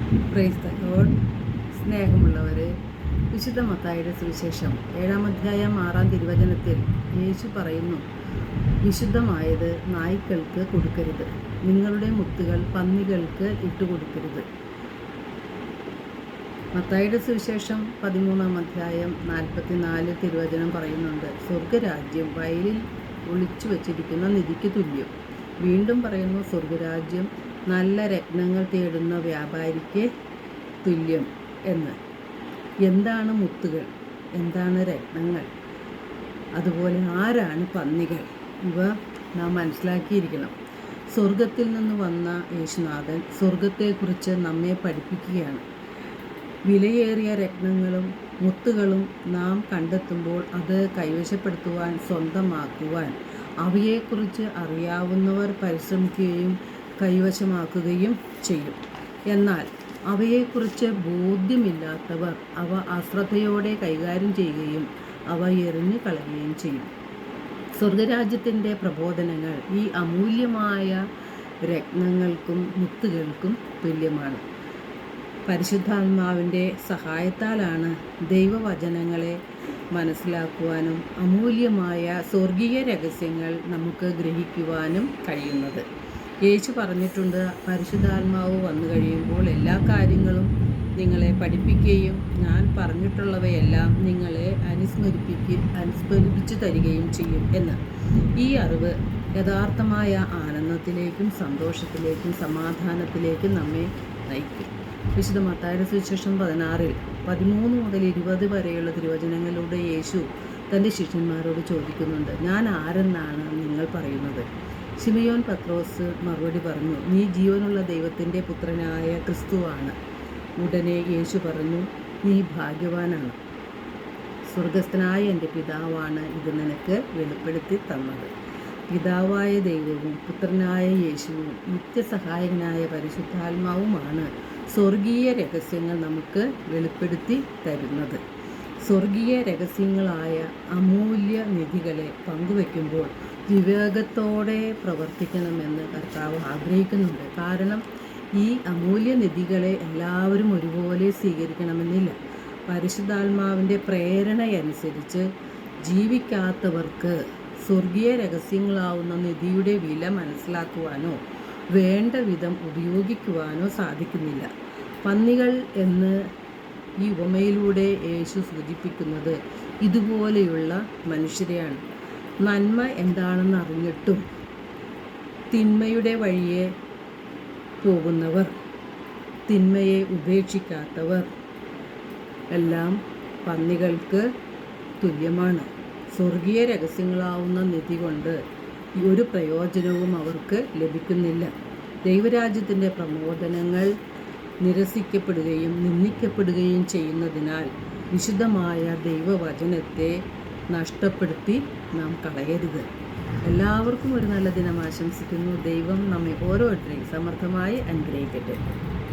Praise the Lord. സ്നേഹമുള്ളവരെ, വിശുദ്ധ മത്തായിയുടെ സുവിശേഷം 7-ാം അധ്യായം 6-ാം തിരുവചനത്തിൽ യേശു പറയുന്നു, വിശുദ്ധമായത് നായ്ക്കൾക്ക് കൊടുക്കരുത്, നിങ്ങളുടെ മുത്തുകൾ പന്നികൾക്ക് ഇട്ടുകൊടുക്കരുത്. മത്തായിയുടെ സുവിശേഷം 13-ാം അധ്യായം 44 തിരുവചനം പറയുന്നുണ്ട്, സ്വർഗരാജ്യം വയലിൽ ഒളിച്ചു വച്ചിരിക്കുന്ന നിധിക്ക് തുല്യം. വീണ്ടും പറയുന്നു, സ്വർഗരാജ്യം നല്ല രത്നങ്ങൾ തേടുന്ന വ്യാപാരിക്ക് തുല്യം എന്ന്. എന്താണ് മുത്തുകൾ, എന്താണ് രത്നങ്ങൾ, അതുപോലെ ആരാണ് പന്നികൾ, ഇവ നാം മനസ്സിലാക്കിയിരിക്കണം. സ്വർഗത്തിൽ നിന്ന് വന്ന യേശുനാഥൻ സ്വർഗത്തെക്കുറിച്ച് നമ്മെ പഠിപ്പിക്കുകയാണ്. വിലയേറിയ രത്നങ്ങളും മുത്തുകളും നാം കണ്ടെത്തുമ്പോൾ അത് കൈവശപ്പെടുത്തുവാൻ, സ്വന്തമാക്കുവാൻ അവയെക്കുറിച്ച് അറിയാവുന്നവർ പരിശ്രമിക്കുകയും കൈവശമാക്കുകയും ചെയ്യും. എന്നാൽ അവയെക്കുറിച്ച് ബോധ്യമില്ലാത്തവർ അവ അശ്രദ്ധയോടെ കൈകാര്യം ചെയ്യുകയും അവ എറിഞ്ഞു കളയുകയും ചെയ്യും. സ്വർഗരാജ്യത്തിൻ്റെ പ്രബോധനങ്ങൾ ഈ അമൂല്യമായ രത്നങ്ങൾക്കും മുത്തുകൾക്കും തുല്യമാണ്. പരിശുദ്ധാത്മാവിൻ്റെ സഹായത്താലാണ് ദൈവവചനങ്ങളെ മനസ്സിലാക്കുവാനും അമൂല്യമായ സ്വർഗീയ രഹസ്യങ്ങൾ നമുക്ക് ഗ്രഹിക്കുവാനും കഴിയുന്നത്. യേശു പറഞ്ഞിട്ടുണ്ട്, പരിശുദ്ധാത്മാവ് വന്നു കഴിയുമ്പോൾ എല്ലാ കാര്യങ്ങളും നിങ്ങളെ പഠിപ്പിക്കുകയും ഞാൻ പറഞ്ഞിട്ടുള്ളവയെല്ലാം നിങ്ങളെ അനുസ്മരിപ്പിച്ചു തരികയും ചെയ്യും എന്ന്. ഈ അറിവ് യഥാർത്ഥമായ ആനന്ദത്തിലേക്കും സന്തോഷത്തിലേക്കും സമാധാനത്തിലേക്കും നമ്മെ നയിക്കും. വിശുദ്ധ മത്തായിയുടെ സുവിശേഷം 16-ൽ 13 മുതൽ 20 വരെയുള്ള തിരുവചനങ്ങളിലൂടെ യേശു തൻ്റെ ശിഷ്യന്മാരോട് ചോദിക്കുന്നുണ്ട്, ഞാൻ ആരെന്നാണ് നിങ്ങൾ പറയുന്നത്? ശിമയോൻ പത്രോസ് മറുപടി പറഞ്ഞു, നീ ജീവനുള്ള ദൈവത്തിൻ്റെ പുത്രനായ ക്രിസ്തുവാണ്. ഉടനെ യേശു പറഞ്ഞു, നീ ഭാഗ്യവാനാണ്. സ്വർഗസ്ഥനായ എൻ്റെ പിതാവാണ് ഇത് നിനക്ക് വെളിപ്പെടുത്തി തന്നത്. പിതാവായ ദൈവവും പുത്രനായ യേശുവും നിത്യസഹായകനായ പരിശുദ്ധാത്മാവുമാണ് സ്വർഗീയ രഹസ്യങ്ങൾ നമുക്ക് വെളിപ്പെടുത്തി തരുന്നത്. സ്വർഗീയ രഹസ്യങ്ങളായ അമൂല്യ നിധികളെ പങ്കുവെക്കുമ്പോൾ വിവേകത്തോടെ പ്രവർത്തിക്കണമെന്ന് കർത്താവ് ആഗ്രഹിക്കുന്നുണ്ട്. കാരണം ഈ അമൂല്യ നിധികളെ എല്ലാവരും ഒരുപോലെ സ്വീകരിക്കണമെന്നില്ല. പരിശുദ്ധാത്മാവിൻ്റെ പ്രേരണയനുസരിച്ച് ജീവിക്കാത്തവർക്ക് സ്വർഗീയ രഹസ്യങ്ങളാവുന്ന നിധിയുടെ വില മനസ്സിലാക്കുവാനോ വേണ്ട വിധം ഉപയോഗിക്കുവാനോ സാധിക്കുന്നില്ല. പന്നികൾ എന്ന് ഈ ഉപമയിലൂടെ യേശു സൂചിപ്പിക്കുന്നത് ഇതുപോലെയുള്ള മനുഷ്യരെയാണ്. നന്മ എന്താണെന്ന് അറിഞ്ഞിട്ടും തിന്മയുടെ വഴിയെ പോകുന്നവർ, തിന്മയെ ഉപേക്ഷിക്കാത്തവർ എല്ലാം പന്നികൾക്ക് തുല്യമാണ്. സ്വർഗീയ രഹസ്യങ്ങളാവുന്ന നിധി കൊണ്ട് ഒരു പ്രയോജനവും അവർക്ക് ലഭിക്കുന്നില്ല. ദൈവരാജ്യത്തിൻ്റെ പ്രബോധനങ്ങൾ നിരസിക്കപ്പെടുകയും നിന്ദിക്കപ്പെടുകയും ചെയ്യുന്നതിനാൽ വിശുദ്ധമായ ദൈവവചനത്തെ നഷ്ടപ്പെടുത്തി നാം കളയരുത്. എല്ലാവർക്കും ഒരു നല്ല ദിനം ആശംസിക്കുന്നു. ദൈവം നമ്മെ ഓരോരുത്തരെയും സമർത്ഥമായി അനുഗ്രഹിക്കട്ടെ.